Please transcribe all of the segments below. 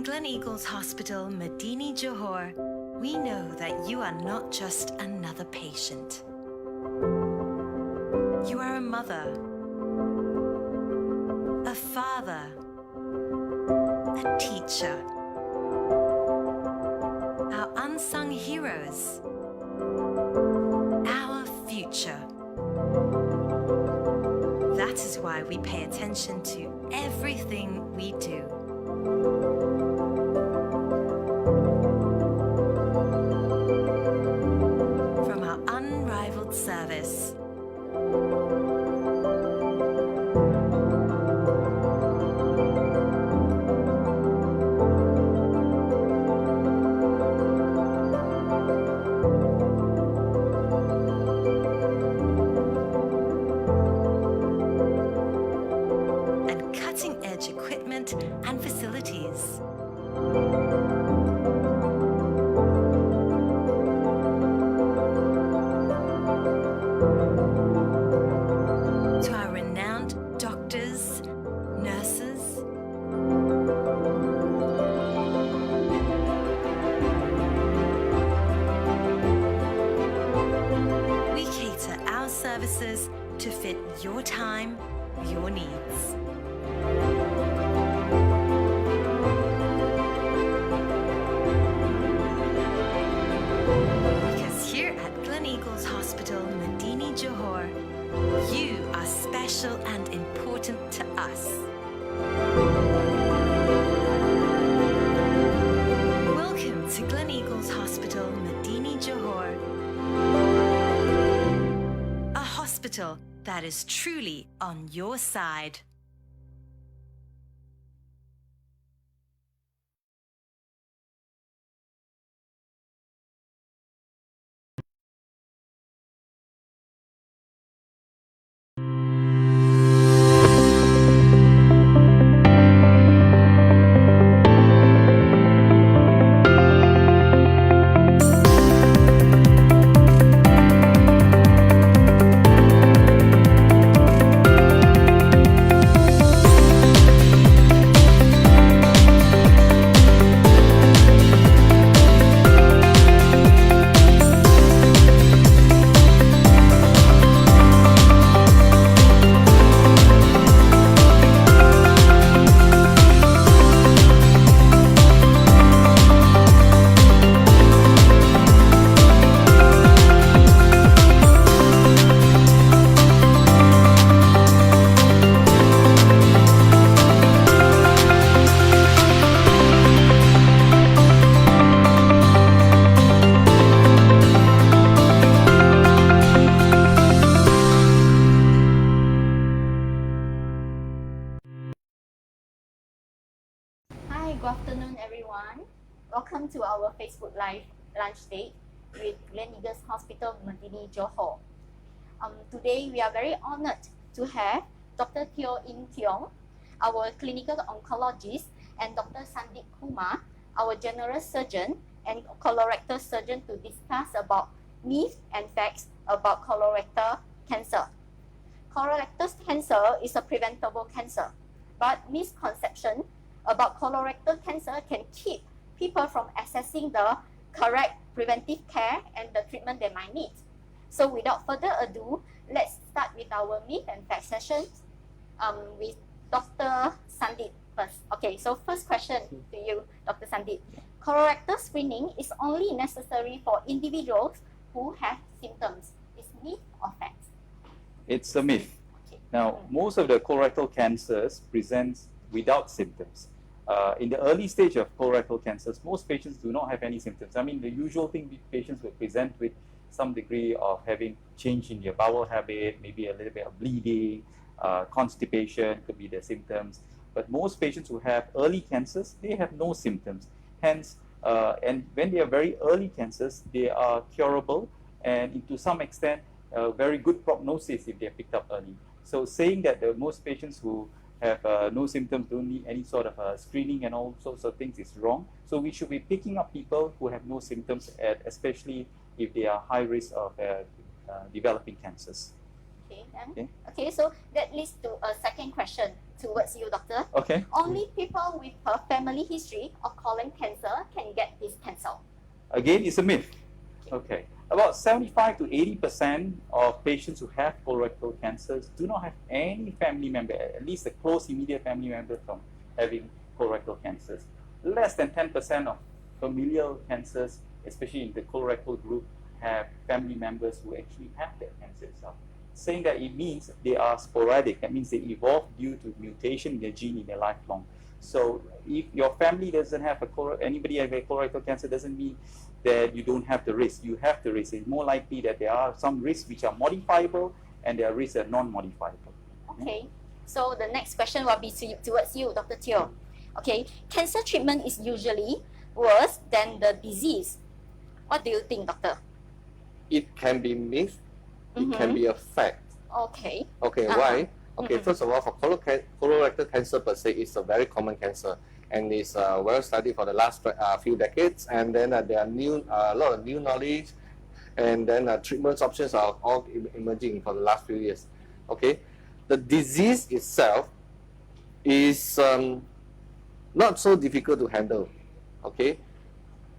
Gleneagles Hospital, Medini, Johor, we know that you are not just another patient. You are a mother, a father, a teacher, our unsung heroes, our future. That is why we pay attention to everything we do. From our unrivaled service, and cutting-edge equipment and facilities. To our renowned doctors, nurses, we cater our services to fit your time, your needs. Because here at Gleneagles Hospital, Medini, Johor, you are special and important to us. Welcome to Gleneagles Hospital, Medini, Johor. A hospital that is truly on your side. Hi, good afternoon everyone. Welcome to our Facebook Live lunch date with Gleneagles Hospital, Medini, Johor. Today we are very honored to have Dr. Teo Yin Keong, our Clinical Oncologist, and Dr. Sandeep Kumar, our General Surgeon and Colorectal Surgeon, to discuss about myths and facts about colorectal cancer. Colorectal cancer is a preventable cancer, but misconception about colorectal cancer can keep people from accessing the correct preventive care and the treatment they might need. So without further ado, let's start with our myth and fact sessions with Dr. Sandeep first. Okay, so first question to you, Dr. Sandeep. Colorectal screening is only necessary for individuals who have symptoms. Is myth or fact? It's a myth. Okay. Now, most of the colorectal cancers present without symptoms. In the early stage of colorectal cancers, most patients do not have any symptoms. I mean, the usual thing patients will present with some degree of having change in their bowel habit, maybe a little bit of bleeding, constipation could be the symptoms. But most patients who have early cancers, they have no symptoms. Hence, and when they are very early cancers, they are curable and to some extent, very good prognosis if they are picked up early. So saying that most patients who have no symptoms don't need any sort of screening and all sorts of things is wrong. So we should be picking up people who have no symptoms, especially if they are high risk of developing cancers. Okay, Okay. Okay, so that leads to a second question towards you, doctor. Okay. Only people with a family history of colon cancer can get this cancer. Again, it's a myth. Okay. About 75 to 80% of patients who have colorectal cancers do not have any family member, at least a close immediate family member from having colorectal cancers. Less than 10% of familial cancers, especially in the colorectal group, have family members who actually have that cancer itself. Saying that it means they are sporadic, that means they evolve due to mutation in their gene in their lifelong. So if your family doesn't have anybody have a colorectal cancer, doesn't mean that you don't have the risk. You have the risk. It's more likely that there are some risks which are modifiable and there are risks that are non-modifiable. Okay, so the next question will be towards you, Dr. Teo. Okay, cancer treatment is usually worse than the disease. What do you think, doctor? It can be myth, it can be a fact. Okay. Okay, why? Okay, first of all, for colorectal cancer per se is a very common cancer and is well studied for the last few decades. And then there are a lot of new knowledge, and then treatment options are all emerging for the last few years. Okay, the disease itself is not so difficult to handle. Okay,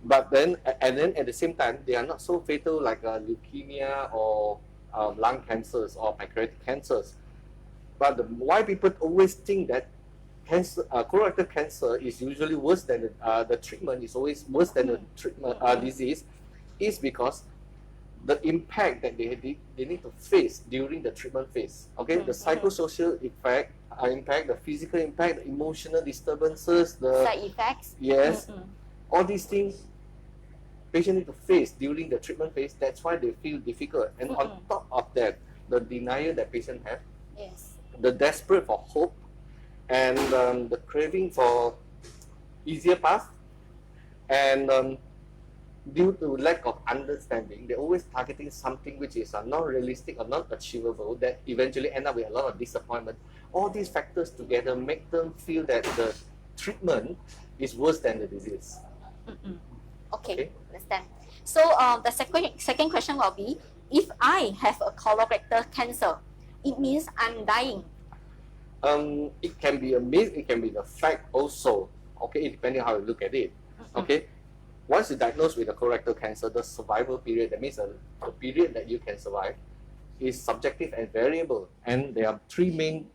but then at the same time, they are not so fatal like leukemia or lung cancers or pancreatic cancers. But why people always think that colorectal cancer is usually worse than the treatment is always worse than the treatment disease is because the impact that they need to face during the treatment phase. Okay, the psychosocial impact, the physical impact, the emotional disturbances, the side effects. Yes, all these things patients need to face during the treatment phase. That's why they feel difficult. And on top of that, the denial that patients have, Yes. the desperate for hope, and the craving for easier path, and due to lack of understanding, they're always targeting something which is not realistic or not achievable, that eventually end up with a lot of disappointment. All these factors together make them feel that the treatment is worse than the disease. Okay, understand. So the second question will be, if I have a colorectal cancer, it means I'm dying. It can be a myth, it can be the fact also. Okay, depending how you look at it. Okay, once you're diagnosed with a colorectal cancer, the survival period, that means the period that you can survive, is subjective and variable. And there are three main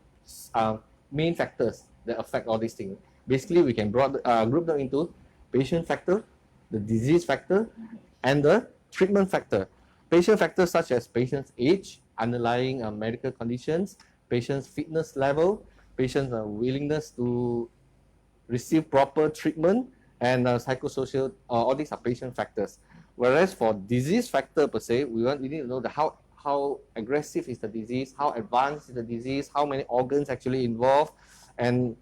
factors that affect all these things. Basically, we can group them into patient factor, the disease factor, and the treatment factor. Patient factors such as patient's age, underlying medical conditions, patient's fitness level, patient's willingness to receive proper treatment, and psychosocial, all these are patient factors. Whereas for disease factor per se, we need to know how aggressive is the disease, how advanced is the disease, how many organs actually involved, and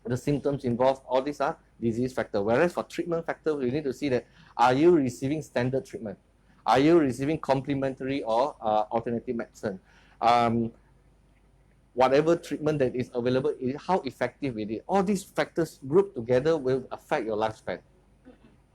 the symptoms involved. All these are disease factor. Whereas for treatment factor, we need to see that, are you receiving standard treatment? Are you receiving complementary or alternative medicine? Whatever treatment that is available, how effective it is. All these factors grouped together will affect your lifespan.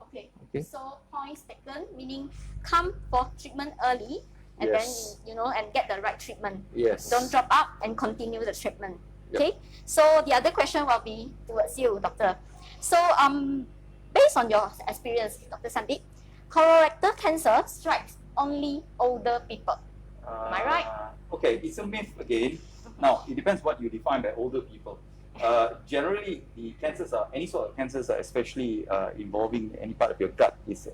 Okay. Okay. So points taken, meaning come for treatment early, and Yes. then and get the right treatment. Yes. Don't drop out and continue the treatment. Yep. Okay. So the other question will be towards you, doctor. So based on your experience, Dr. Sandeep, colorectal cancer strikes only older people. Am I right? Okay, it's a myth again. Now, it depends what you define by older people. Generally, the cancers any sort of cancers are especially involving any part of your gut is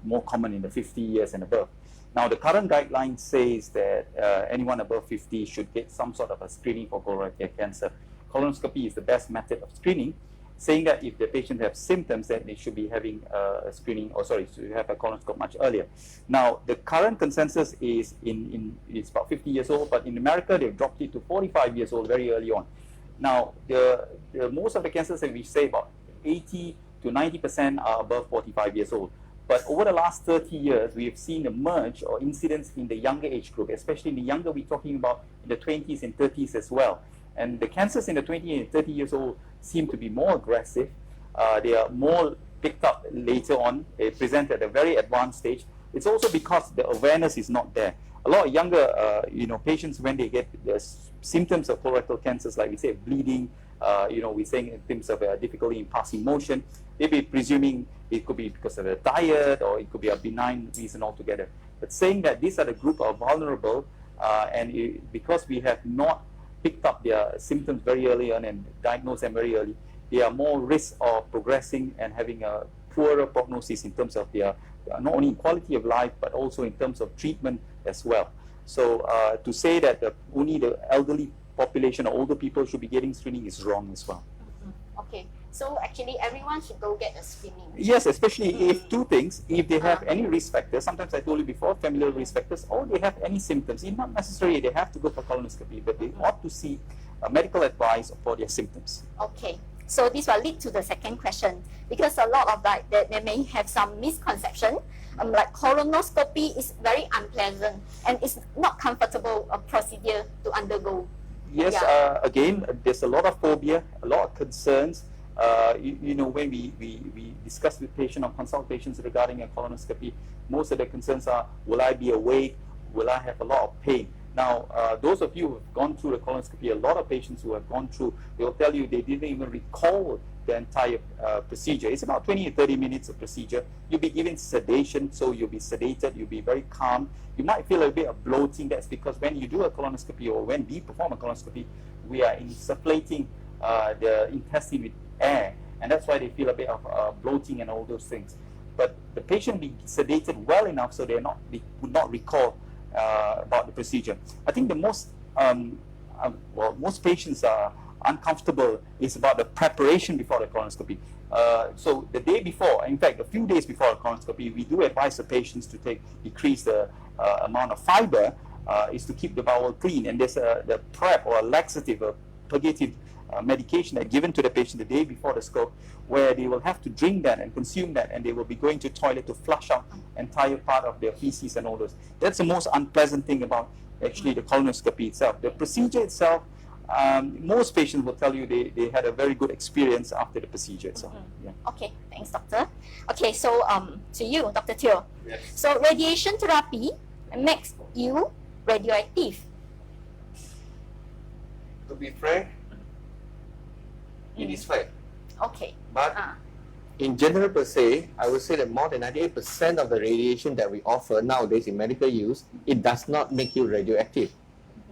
more common in the 50 years and above. Now, the current guideline says that anyone above 50 should get some sort of a screening for colorectal cancer. Colonoscopy is the best method of screening, saying that if the patient have symptoms, then they should be having a screening, to have a colonoscope much earlier. Now, the current consensus is it's about 50 years old, but in America, they've dropped it to 45 years old very early on. Now, the most of the cancers that we say, about 80 to 90% are above 45 years old. But over the last 30 years, we have seen a merge or incidence in the younger age group, especially in the younger, we're talking about in the 20s and 30s as well. And the cancers in the 20 and 30 years old seem to be more aggressive. They are more picked up later on. They present at a very advanced stage. It's also because the awareness is not there. A lot of younger, patients, when they get the symptoms of colorectal cancers, like we say, bleeding, we're saying in terms of difficulty in passing motion, they be presuming it could be because of the diet, or it could be a benign reason altogether. But saying that these are the group are vulnerable, because we have not picked up their symptoms very early on and diagnosed them very early, they are more risk of progressing and having a poorer prognosis in terms of their not only quality of life, but also in terms of treatment as well. So to say that only the elderly population or older people should be getting screening is wrong as well. Okay, so actually everyone should go get a screening. Yes, especially if two things, if they have any risk factors, sometimes I told you before, familial risk factors, or they have any symptoms. It's not necessarily they have to go for colonoscopy, but they ought to seek medical advice for their symptoms. Okay, so this will lead to the second question, because a lot of they may have some misconception, like colonoscopy is very unpleasant and it's not comfortable a procedure to undergo. Yes, again, there's a lot of phobia, a lot of concerns. When we discuss with patients or consult patients regarding a colonoscopy, most of the concerns are, will I be awake? Will I have a lot of pain? Now, those of you who have gone through the colonoscopy, a lot of patients who have gone through, they'll tell you they didn't even recall the entire procedure. It's about 20 to 30 minutes of procedure. You'll be given sedation, so you'll be sedated, you'll be very calm. You might feel a bit of bloating. That's because when you do a colonoscopy, or when we perform a colonoscopy, we are insufflating the intestine with air, and that's why they feel a bit of bloating and all those things. But the patient be sedated well enough so they would not recall about the procedure. I think the most most patients are uncomfortable is about the preparation before the colonoscopy. So the day before, in fact, a few days before the colonoscopy, we do advise the patients to decrease the amount of fiber, is to keep the bowel clean. And there's the prep or a laxative, a purgative medication that given to the patient the day before the scope, where they will have to drink that and consume that, and they will be going to toilet to flush out entire part of their feces and all those. That's the most unpleasant thing about actually the colonoscopy itself. The procedure itself, most patients will tell you they had a very good experience after the procedure itself. Yeah. Okay, thanks, doctor. Okay, so to you, Dr. Teo. Yes. So radiation therapy makes you radioactive. To be frank, it is fact. Okay. But in general per se, I would say that more than 98% of the radiation that we offer nowadays in medical use, it does not make you radioactive.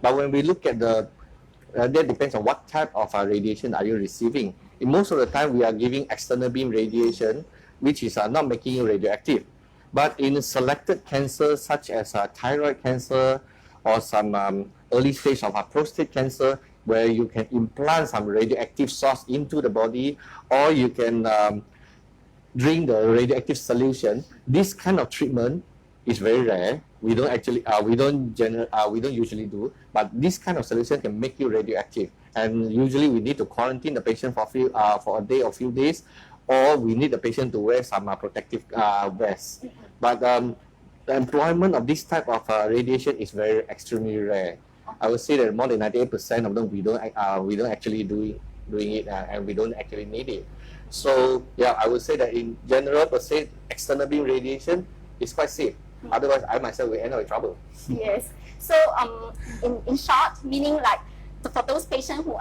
But when we look at that depends on what type of radiation are you receiving. In most of the time, we are giving external beam radiation, which is not making you radioactive. But in selected cancers such as thyroid cancer or some early stage of prostate cancer, where you can implant some radioactive source into the body, or you can drink the radioactive solution. This kind of treatment is very rare. We don't actually, we don't usually do. But this kind of solution can make you radioactive, and usually we need to quarantine the patient for a day or few days, or we need the patient to wear some protective vests. But the employment of this type of radiation is very extremely rare. I would say that more than 98% of them we don't actually doing it, and we don't actually need it. So yeah, I would say that in general per se, external beam radiation is quite safe. Otherwise, I myself will end up in trouble. Yes. So in short, meaning like for those patients who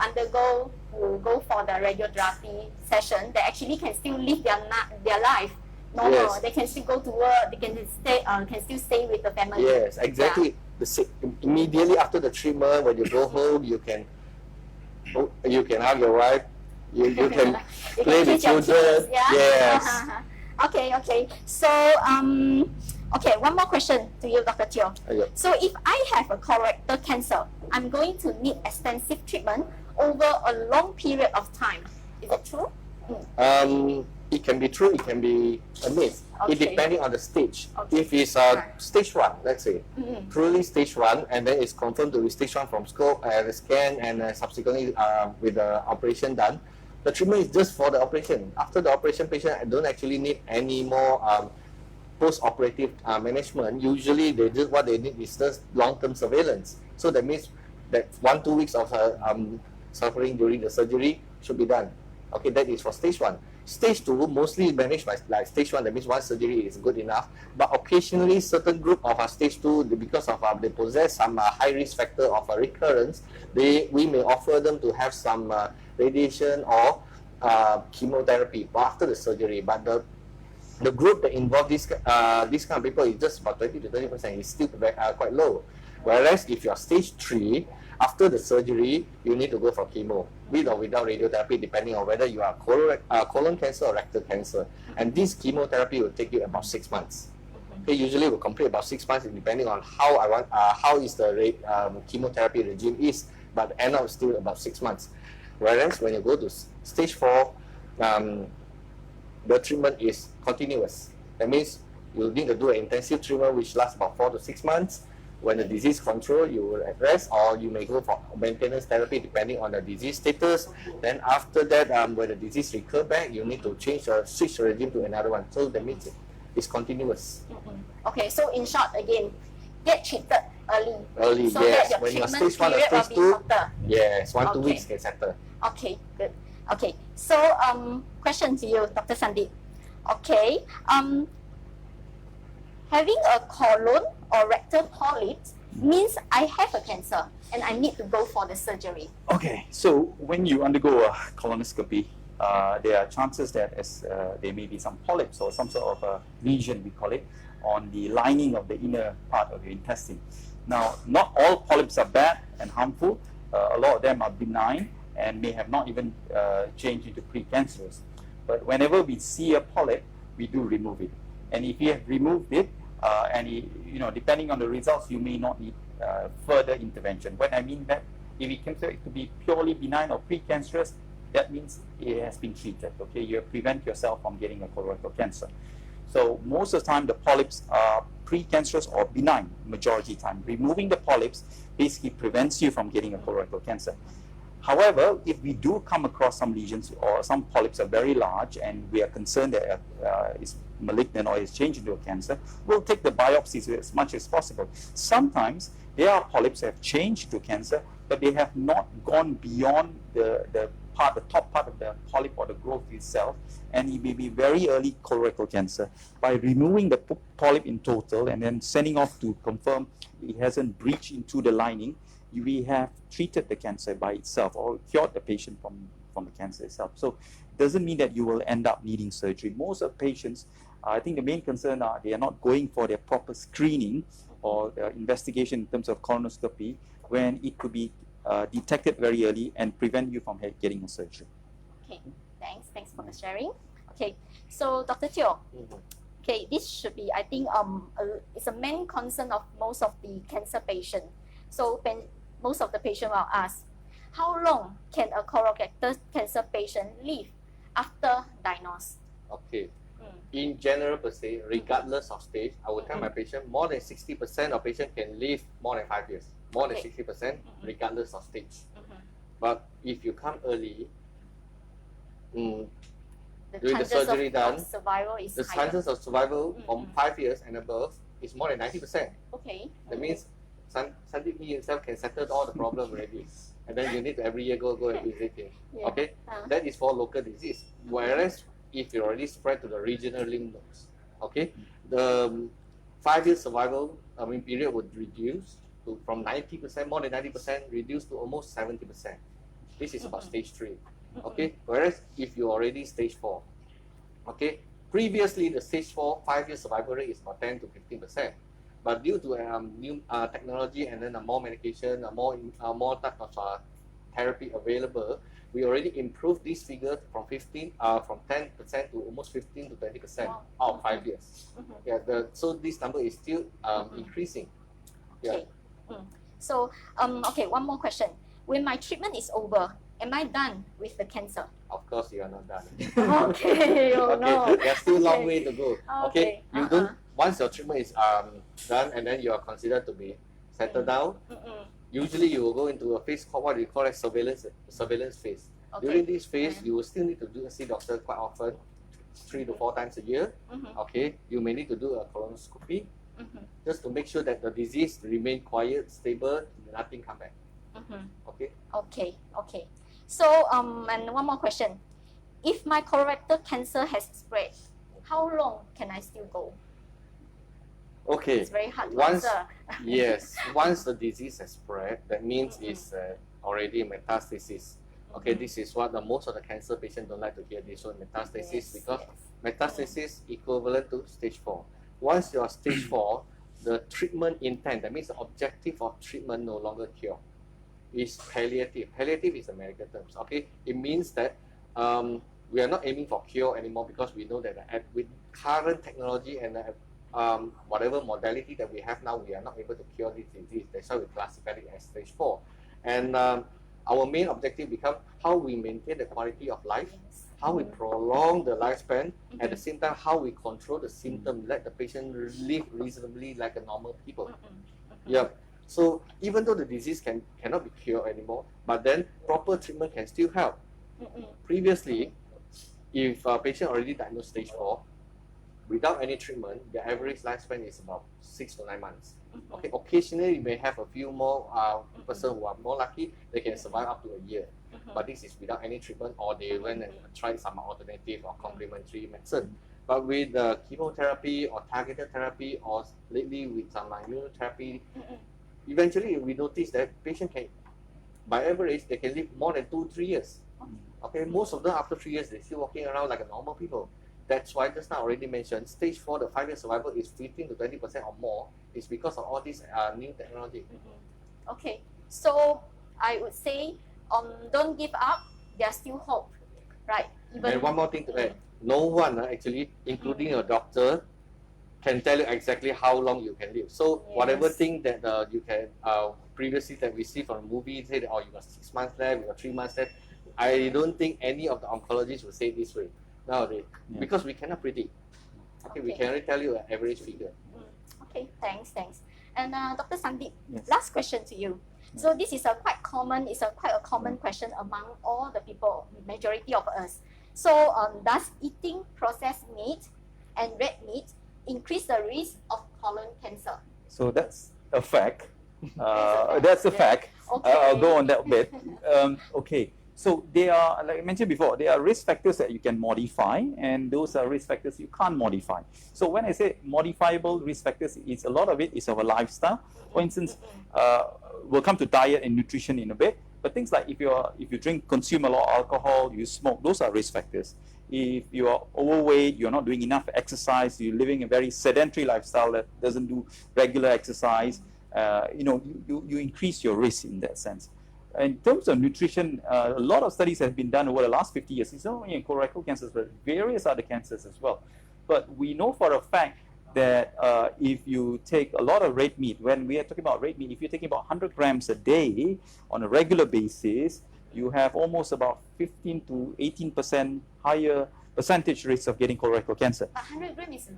go for the radiotherapy session, they actually can still live their life normal. Yes. They can still go to work. They can still stay with the family. Yes, exactly. Yeah. Immediately after the treatment, when you go home, you can hug your wife. You can play with children. Yeah? Yes. Okay. So okay, one more question to you, Dr. Teo. Okay. So if I have a colorectal cancer, I'm going to need extensive treatment over a long period of time. Is it true? It can be true, it can be a myth. Okay. It depending on the stage. Okay. If it's stage 1, let's say, truly stage 1, and then it's confirmed to be stage 1 from scope, the scan, and subsequently with the operation done, the treatment is just for the operation. After the operation, patient don't actually need any more post-operative management. Usually, what they need is just long-term surveillance. So that means that 1-2 weeks of suffering during the surgery should be done. Okay, that is for stage 1. Stage 2 mostly managed by like stage 1, that means one surgery is good enough. But occasionally, certain group of stage 2, because of they possess some high risk factor of recurrence, we may offer them to have some radiation or chemotherapy after the surgery. But the group that involve this kind of people is just about 20 to 30%. It's still quite low. Whereas if you're stage 3, after the surgery, you need to go for chemo, with or without radiotherapy, depending on whether you are colon cancer or rectal cancer. And this chemotherapy will take you about 6 months. Okay, usually will complete about 6 months, depending on how is the chemotherapy regime is, but the end up still about 6 months. Whereas when you go to stage 4, the treatment is continuous. That means you need to do an intensive treatment which lasts about 4 to 6 months. When the disease control, you will address, or you may go for maintenance therapy depending on the disease status. Then after that, when the disease recur back, you need to switch the regime to another one. So that means it's continuous. Okay, so in short, again, get treated early. Early, so yes. That your when you're treatment stage 1 or period stage will 2, be shorter. yes, 1 to 2 Okay. weeks can settle. Okay, good. Okay, so question to you, Dr. Sandeep. Okay, having a colon or rectal polyp means I have a cancer and I need to go for the surgery. Okay, so when you undergo a colonoscopy, there are chances that there may be some polyps or some sort of a lesion, we call it, on the lining of the inner part of your intestine. Now, not all polyps are bad and harmful. A lot of them are benign and may have not even changed into precancerous. But whenever we see a polyp, we do remove it. And if you have removed it, depending on the results, you may not need further intervention. When I mean that, if we consider it to be purely benign or precancerous, that means it has been treated. Okay, you prevent yourself from getting a colorectal cancer. So most of the time, the polyps are precancerous or benign. Majority time, removing the polyps basically prevents you from getting a colorectal cancer. However, if we do come across some lesions or some polyps are very large and we are concerned that it's malignant or it's changed into a cancer, we'll take the biopsies as much as possible. Sometimes there are polyps that have changed to cancer, but they have not gone beyond the top part of the polyp or the growth itself, and it may be very early colorectal cancer. By removing the polyp in total and then sending off to confirm it hasn't breached into the lining, we have treated the cancer by itself or cured the patient from the cancer itself. So it doesn't mean that you will end up needing surgery. Most of patients, I think the main concern are they are not going for their proper screening or investigation in terms of colonoscopy when it could be detected very early and prevent you from getting a surgery. Okay, thanks for the sharing. Okay, so Dr. Teo, okay, this should be, I think, it's a main concern of most of the cancer patients. So most of the patient will ask, how long can a colorectal cancer patient live after diagnosis? Okay. In general per se, regardless of stage, I will tell my patient more than 60% of patients can live more than 5 years. More than 60%, regardless of stage. But if you come early, during the surgery done, survival is the higher. chances of survival from 5 years and above is more than 90%. Okay. That means Sandeep himself can settle all the problem already. And then you need to every year go and visit him. Yeah. Okay? That is for local disease. Whereas if you already spread to the regional lymph nodes, okay, the 5 year survival period would reduce from 90%, more than 90%, reduced to almost 70%. This is about stage 3. Okay? Whereas if you're already stage 4, okay, previously the stage 4 5 year survival rate is about 10 to 15%. But due to new technology and then more medication, more type of therapy available, we already improved this figure from 10% to almost 15 to 20% out of 5 years. Yeah, so this number is still increasing. Okay. So, okay, one more question. When my treatment is over, am I done with the cancer? Of course, you are not done. Okay, oh no. There's still a long way to go. Okay, you don't. Uh-huh. Once your treatment is done and then you are considered to be settled down, usually you will go into a phase called what we call a surveillance phase. Okay. During this phase, you will still need to see doctor quite often, 3 to 4 times a year. Okay, you may need to do a colonoscopy just to make sure that the disease remain quiet, stable, nothing come back. Okay. Okay. So, and one more question. if my colorectal cancer has spread, how long can I still go? Okay. It's very hard to Once, answer. yes, once the disease has spread, that means it's already metastasis. Okay, this is what most of the cancer patients don't like to hear this word metastasis, Yes, because yes. metastasis equivalent to stage 4. Once you are stage 4, the treatment intent, that means the objective of treatment no longer cure. Is palliative. Palliative is a medical term. Okay, it means that we are not aiming for cure anymore, because we know that with current technology and whatever modality that we have now, we are not able to cure this disease. That's why we classify it as stage 4. And our main objective becomes how we maintain the quality of life, Yes. how we prolong the lifespan, at the same time how we control the symptoms, let the patient live reasonably like a normal people. Yeah. So even though the disease cannot be cured anymore, but then proper treatment can still help. Previously, if a patient already diagnosed stage 4, without any treatment, the average lifespan is about 6 to 9 months. Okay, occasionally you may have a few more person who are more lucky, they can survive up to a year. But this is without any treatment, or they went and tried some alternative or complementary medicine. But with the chemotherapy or targeted therapy, or lately with some immunotherapy, eventually we notice that patient can, by average, they can live more than 2-3 years. Okay, most of them after 3 years, they're still walking around like a normal people. That's why just now already mentioned, stage 4, the 5-year survival is 15 to 20% or more. It's because of all this new technology. Okay, so I would say, don't give up. There's still hope, right? And one more thing to add, no one actually, including your doctor, can tell you exactly how long you can live. So whatever Yes. thing that you can previously that we see from movies, say that, oh, you got 6 months left, you got 3 months left. I don't think any of the oncologists will say this way nowadays, because we cannot predict. Okay, we can only tell you an average figure. Okay, thanks. And Dr. Sandeep, Yes. last question to you. So this is quite a common question among all the people, majority of us. So does eating processed meat and red meat increase the risk of colon cancer? So that's a fact. That's a fact. Okay. I'll go on that bit. Okay. So there are, like I mentioned before, there are risk factors that you can modify, and those are risk factors you can't modify. So when I say modifiable risk factors, it's a lot of it is our lifestyle. For instance, we'll come to diet and nutrition in a bit, but things like if you consume a lot of alcohol, you smoke, those are risk factors. If you are overweight, you're not doing enough exercise, you're living a very sedentary lifestyle that doesn't do regular exercise, you increase your risk in that sense. In terms of nutrition, a lot of studies have been done over the last 50 years. It's not only in colorectal cancers, but various other cancers as well. But we know for a fact that if you take a lot of red meat, when we are talking about red meat, if you're taking about 100 grams a day on a regular basis, you have almost about 15 to 18% higher percentage risk of getting colorectal cancer. 100 grams is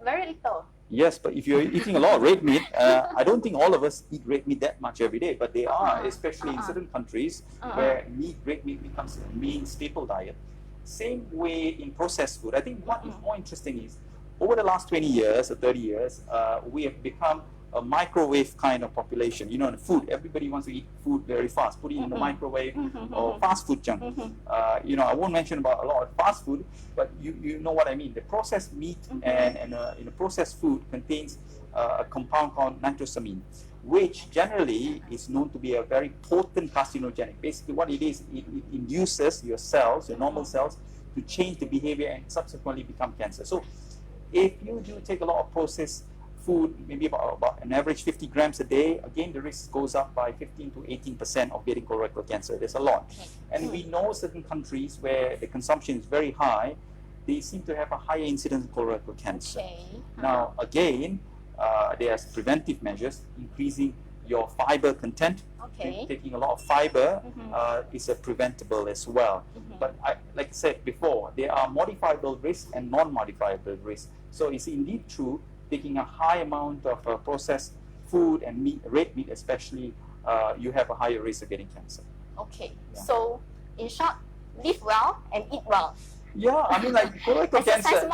very little. Yes, but if you're eating a lot of red meat, I don't think all of us eat red meat that much every day, but they are, especially in certain countries where red meat becomes a main staple diet. Same way in processed food. I think what is more interesting is, over the last 20 years or 30 years, we have become a microwave kind of population. You know, the food, everybody wants to eat food very fast, put it in the microwave, or fast food junk. I won't mention about a lot of fast food, but you know what I mean. The processed meat and processed food contains a compound called nitrosamine, which generally is known to be a very potent carcinogenic. Basically what it is, it induces your cells, your normal cells, to change the behavior and subsequently become cancer. So if you do take a lot of processed food, maybe about an average 50 grams a day, again the risk goes up by 15 to 18% of getting colorectal cancer. There's a lot. And we know certain countries where the consumption is very high, they seem to have a higher incidence of colorectal cancer. Now again, there's preventive measures, increasing your fiber content. Taking a lot of fiber is a preventable as well. But like I said before, there are modifiable risks and non-modifiable risks. So it's indeed true, taking a high amount of processed food and meat, red meat especially, you have a higher risk of getting cancer. So in short, live well and eat well. Yeah, I mean, like colorectal cancer,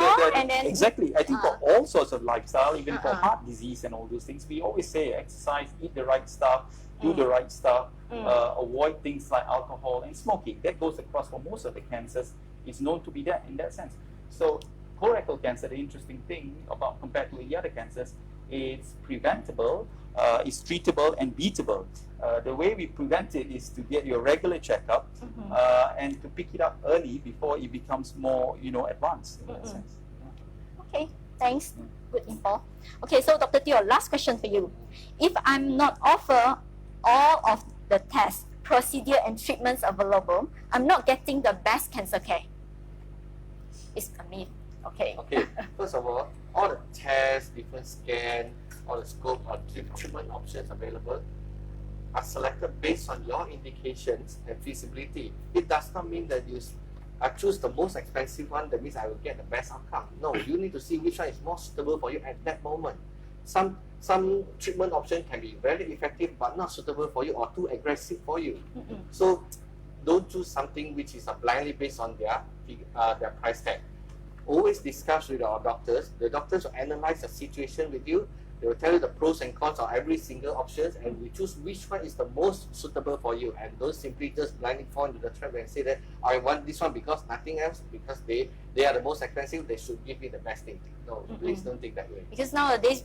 exactly. I think for all sorts of lifestyle, even for heart disease and all those things, we always say exercise, eat the right stuff, do the right stuff, avoid things like alcohol and smoking. That goes across for most of the cancers, is known to be that in that sense. So colorectal cancer, the interesting thing about compared to the other cancers, it's preventable, it's treatable and beatable. The way we prevent it is to get your regular checkup and to pick it up early before it becomes more, advanced in that sense. Okay, thanks. Good info. Okay, so Dr. Teo, last question for you. If I'm not offer all of the tests, procedure and treatments available, I'm not getting the best cancer care. It's a myth. Okay. Okay, first of all the tests, different scan, all the scope of treatment options available are selected based on your indications and feasibility. It does not mean that I choose the most expensive one, that means I will get the best outcome. No, you need to see which one is more suitable for you at that moment. Some treatment option can be very effective but not suitable for you or too aggressive for you. So don't choose something which is blindly based on their price tag. Always discuss with our doctors. The doctors will analyze the situation with you. They will tell you the pros and cons of every single option, and we choose which one is the most suitable for you. And don't simply just blindly fall into the trap and say that I want this one because nothing else, because they are the most expensive, they should give me the best thing. No, please don't think that way. Because nowadays,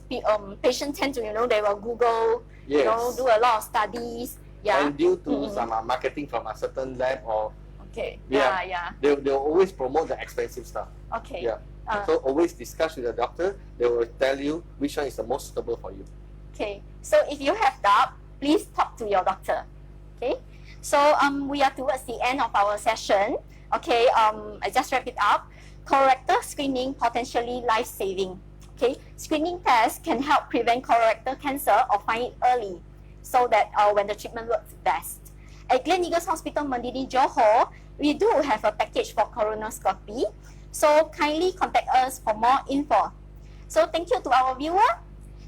patients tend to, they will Google, Yes. do a lot of studies. Yeah. And due to some marketing from a certain lab or Okay. Yeah. They'll always promote the expensive stuff. Okay. Yeah. So always discuss with the doctor. They will tell you which one is the most suitable for you. Okay. So if you have doubt, please talk to your doctor. Okay. So we are towards the end of our session. Okay. I just wrap it up. Colorectal screening potentially life-saving. Okay. Screening tests can help prevent colorectal cancer or find it early, so that when the treatment works best. At Gleneagles Hospital Mandiri Johor, we do have a package for colonoscopy. So kindly contact us for more info. So thank you to our viewer.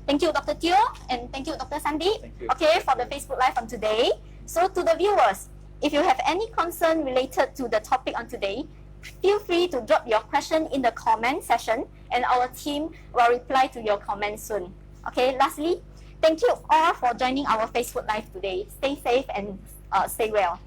Thank you, Dr. Teo, and thank you, Dr. Sandeep. Thank you. Okay, for the Facebook Live on today. So to the viewers, if you have any concern related to the topic on today, feel free to drop your question in the comment section, and our team will reply to your comments soon. Okay, lastly, thank you all for joining our Facebook Live today. Stay safe and stay well.